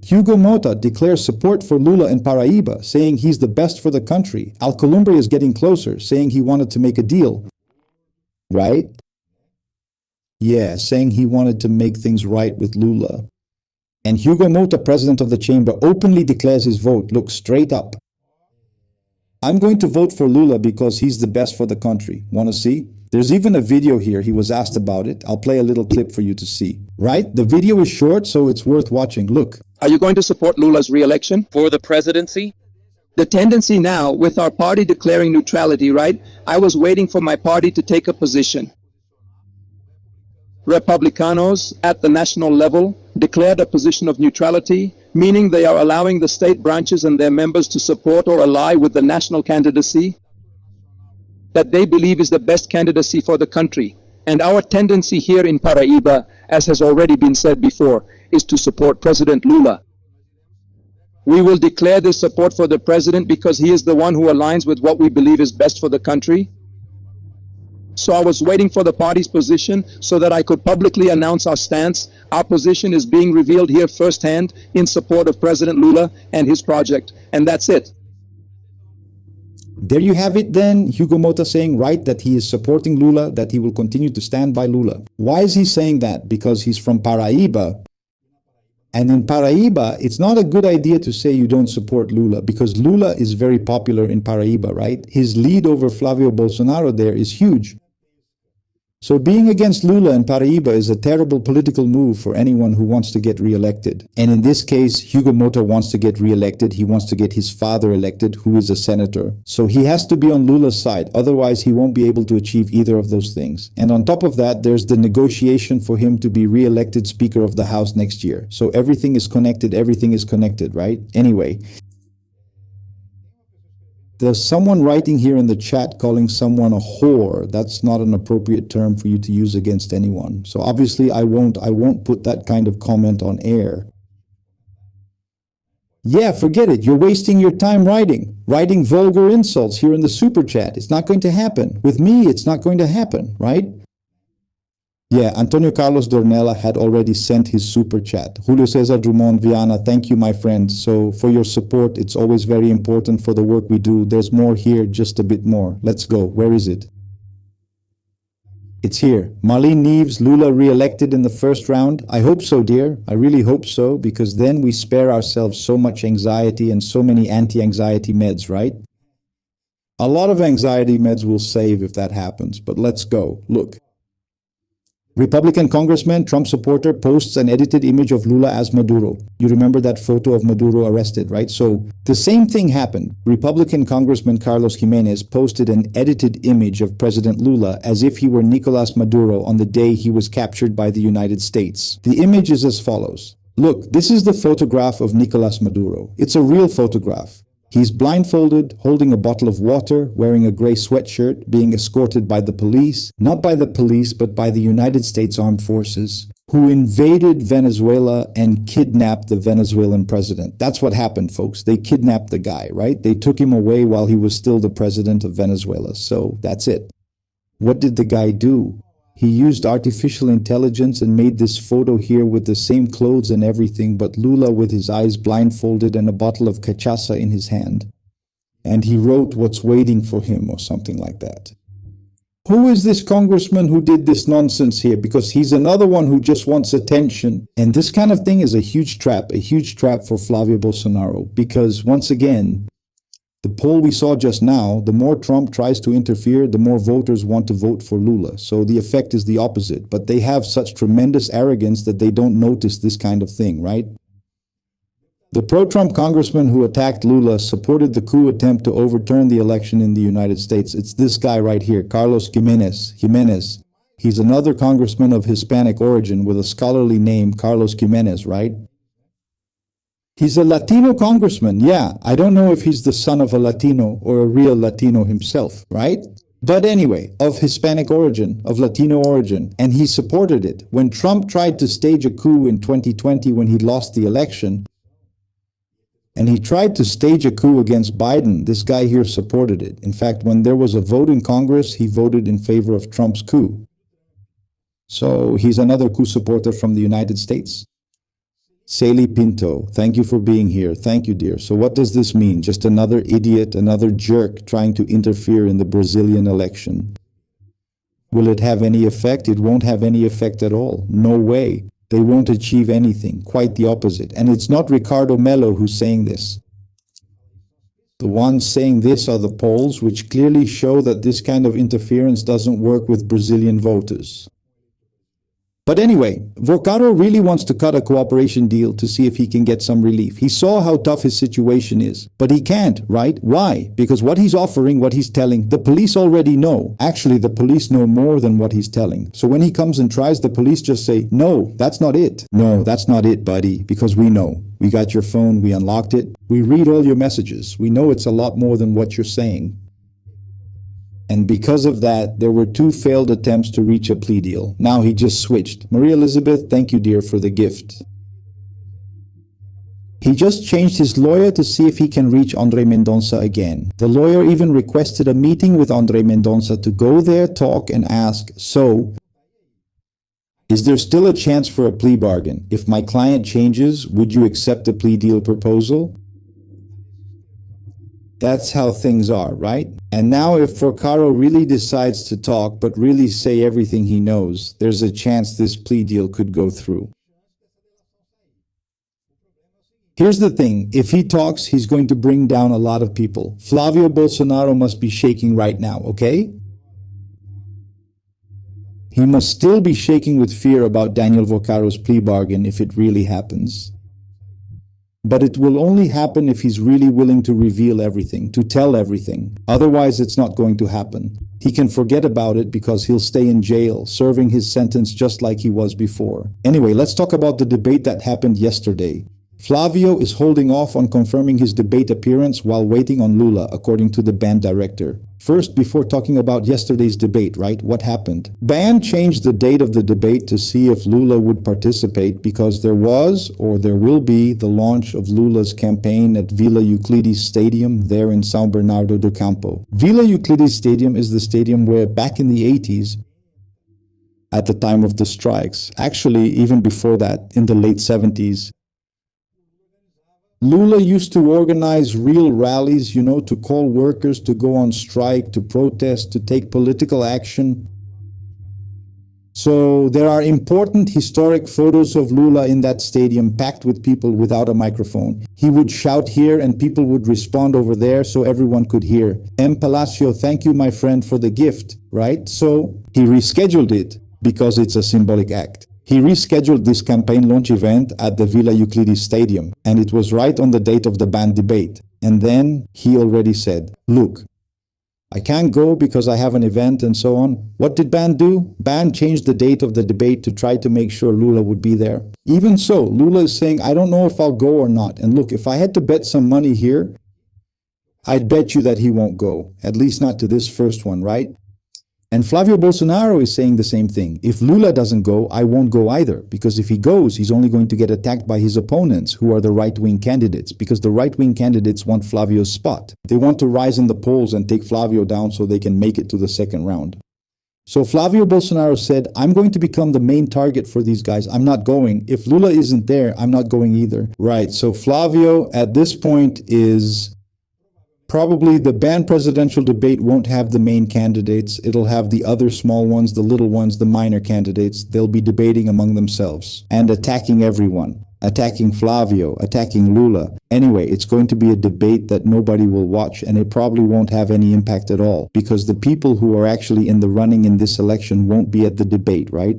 Hugo Motta declares support for Lula in Paraíba, saying he's the best for the country. Alcolumbre is getting closer, saying he wanted to make a deal. Right? Yeah, saying he wanted to make things right with Lula. And Hugo Motta, president of the chamber, openly declares his vote. Look, straight up. I'm going to vote for Lula because he's the best for the country. Want to see? There's even a video here. He was asked about it. I'll play a little clip for you to see. Right? The video is short, so it's worth watching. Look. Are you going to support Lula's re-election? For the presidency? The tendency now, with our party declaring neutrality, right? I was waiting for my party to take a position. Republicanos at the national level declared a position of neutrality, meaning they are allowing the state branches and their members to support or ally with the national candidacy that they believe is the best candidacy for the country. And our tendency here in Paraíba, as has already been said before, is to support President Lula. We will declare this support for the president because he is the one who aligns with what we believe is best for the country. So I was waiting for the party's position so that I could publicly announce our stance. Our position is being revealed here firsthand in support of President Lula and his project. And that's it. There you have it then, Hugo Motta saying, right, that he is supporting Lula, that he will continue to stand by Lula. Why is he saying that? Because he's from Paraíba. And in Paraíba, it's not a good idea to say you don't support Lula, because Lula is very popular in Paraíba, right? His lead over Flávio Bolsonaro there is huge. So being against Lula in Paraíba is a terrible political move for anyone who wants to get re-elected. And in this case, Hugo Motta wants to get re-elected. He wants to get his father elected, who is a senator. So he has to be on Lula's side. Otherwise, he won't be able to achieve either of those things. And on top of that, there's the negotiation for him to be re-elected Speaker of the House next year. So everything is connected, right? Anyway. There's someone writing here in the chat calling someone a whore. That's not an appropriate term for you to use against anyone. So obviously I won't put that kind of comment on air. Yeah, forget it. You're wasting your time writing vulgar insults here in the super chat. It's not going to happen. With me, it's not going to happen, right? Yeah, Antonio Carlos Dornella had already sent his super chat. Julio Cesar Drummond Viana, thank you, my friend. So for your support, it's always very important for the work we do. There's more here, just a bit more. Let's go. Where is it? It's here. Marlene Neves, Lula re-elected in the first round. I hope so, dear. I really hope so, because then we spare ourselves so much anxiety and so many anti-anxiety meds, right? A lot of anxiety meds will save if that happens, but let's go. Look. Republican congressman, Trump supporter, posts an edited image of Lula as Maduro. You remember that photo of Maduro arrested, right? So the same thing happened. Republican Congressman Carlos Jimenez posted an edited image of President Lula as if he were Nicolas Maduro on the day he was captured by the United States. The image is as follows. Look, this is the photograph of Nicolas Maduro. It's a real photograph. He's blindfolded, holding a bottle of water, wearing a gray sweatshirt, being escorted by the police. Not by the police, but by the United States Armed Forces, who invaded Venezuela and kidnapped the Venezuelan president. That's what happened, folks. They kidnapped the guy, right? They took him away while he was still the president of Venezuela. So that's it. What did the guy do? He used artificial intelligence and made this photo here with the same clothes and everything, but Lula with his eyes blindfolded and a bottle of cachaça in his hand. And he wrote what's waiting for him or something like that. Who is this congressman who did this nonsense here? Because he's another one who just wants attention. And this kind of thing is a huge trap for Flávio Bolsonaro. Because once again, the poll we saw just now, the more Trump tries to interfere, the more voters want to vote for Lula. So the effect is the opposite. But they have such tremendous arrogance that they don't notice this kind of thing, right? The pro-Trump congressman who attacked Lula supported the coup attempt to overturn the election in the United States. It's this guy right here, Carlos Jimenez. He's another congressman of Hispanic origin with a scholarly name, Carlos Jimenez, right? He's a Latino congressman, yeah. I don't know if he's the son of a Latino or a real Latino himself, right? But anyway, of Hispanic origin, of Latino origin, and he supported it. When Trump tried to stage a coup in 2020 when he lost the election, and he tried to stage a coup against Biden, this guy here supported it. In fact, when there was a vote in Congress, he voted in favor of Trump's coup. So he's another coup supporter from the United States. Sally Pinto, thank you for being here. Thank you, dear. So what does this mean? Just another idiot, another jerk trying to interfere in the Brazilian election. Will it have any effect? It won't have any effect at all. No way. They won't achieve anything. Quite the opposite. And it's not Ricardo Mello who's saying this. The ones saying this are the polls, which clearly show that this kind of interference doesn't work with Brazilian voters. But anyway, Vorcaro really wants to cut a cooperation deal to see if he can get some relief. He saw how tough his situation is, but he can't, right? Why? Because what he's offering, what he's telling, the police already know. Actually, the police know more than what he's telling. So when he comes and tries, the police just say, no, that's not it. No, that's not it, buddy, because we know. We got your phone, we unlocked it. We read all your messages. We know it's a lot more than what you're saying. And because of that, there were 2 failed attempts to reach a plea deal. Now he just switched. Maria Elizabeth, thank you, dear, for the gift. He just changed his lawyer to see if he can reach Andre Mendonça again. The lawyer even requested a meeting with Andre Mendonça to go there, talk, and ask, so, is there still a chance for a plea bargain? If my client changes, would you accept the plea deal proposal? That's how things are, right? And now if Vorcaro really decides to talk, but really say everything he knows, there's a chance this plea deal could go through. Here's the thing, if he talks, he's going to bring down a lot of people. Flávio Bolsonaro must be shaking right now, okay? He must still be shaking with fear about Daniel Vorcaro's plea bargain if it really happens. But it will only happen if he's really willing to reveal everything, to tell everything. Otherwise, it's not going to happen. He can forget about it because he'll stay in jail, serving his sentence just like he was before. Anyway, let's talk about the debate that happened yesterday. Flávio is holding off on confirming his debate appearance while waiting on Lula, according to the band director. First, before talking about yesterday's debate, right? What happened? Band changed the date of the debate to see if Lula would participate because there was, or there will be, the launch of Lula's campaign at Vila Euclides Stadium there in São Bernardo do Campo. Vila Euclides Stadium is the stadium where back in the 80s, at the time of the strikes, actually even before that, in the late 70s, Lula used to organize real rallies, you know, to call workers to go on strike, to protest, to take political action. So there are important historic photos of Lula in that stadium packed with people without a microphone. He would shout here and people would respond over there so everyone could hear. M. Palacio, thank you, my friend, for the gift, right? So he rescheduled it because it's a symbolic act. He rescheduled this campaign launch event at the Vila Euclides Stadium, and it was right on the date of the band debate. And then he already said, look, I can't go because I have an event and so on. What did band do? Band changed the date of the debate to try to make sure Lula would be there. Even so, Lula is saying, I don't know if I'll go or not. And look, if I had to bet some money here, I'd bet you that he won't go, at least not to this first one, right? And Flávio Bolsonaro is saying the same thing. If Lula doesn't go, I won't go either. Because if he goes, he's only going to get attacked by his opponents, who are the right-wing candidates. Because the right-wing candidates want Flávio's spot. They want to rise in the polls and take Flávio down so they can make it to the second round. So Flávio Bolsonaro said, I'm going to become the main target for these guys. I'm not going. If Lula isn't there, I'm not going either. Right, so Flávio at this point is... probably the band presidential debate won't have the main candidates. It'll have the other small ones, the little ones, the minor candidates. They'll be debating among themselves and attacking everyone, attacking Flávio, attacking Lula. Anyway, it's going to be a debate that nobody will watch, and it probably won't have any impact at all because the people who are actually in the running in this election won't be at the debate, right?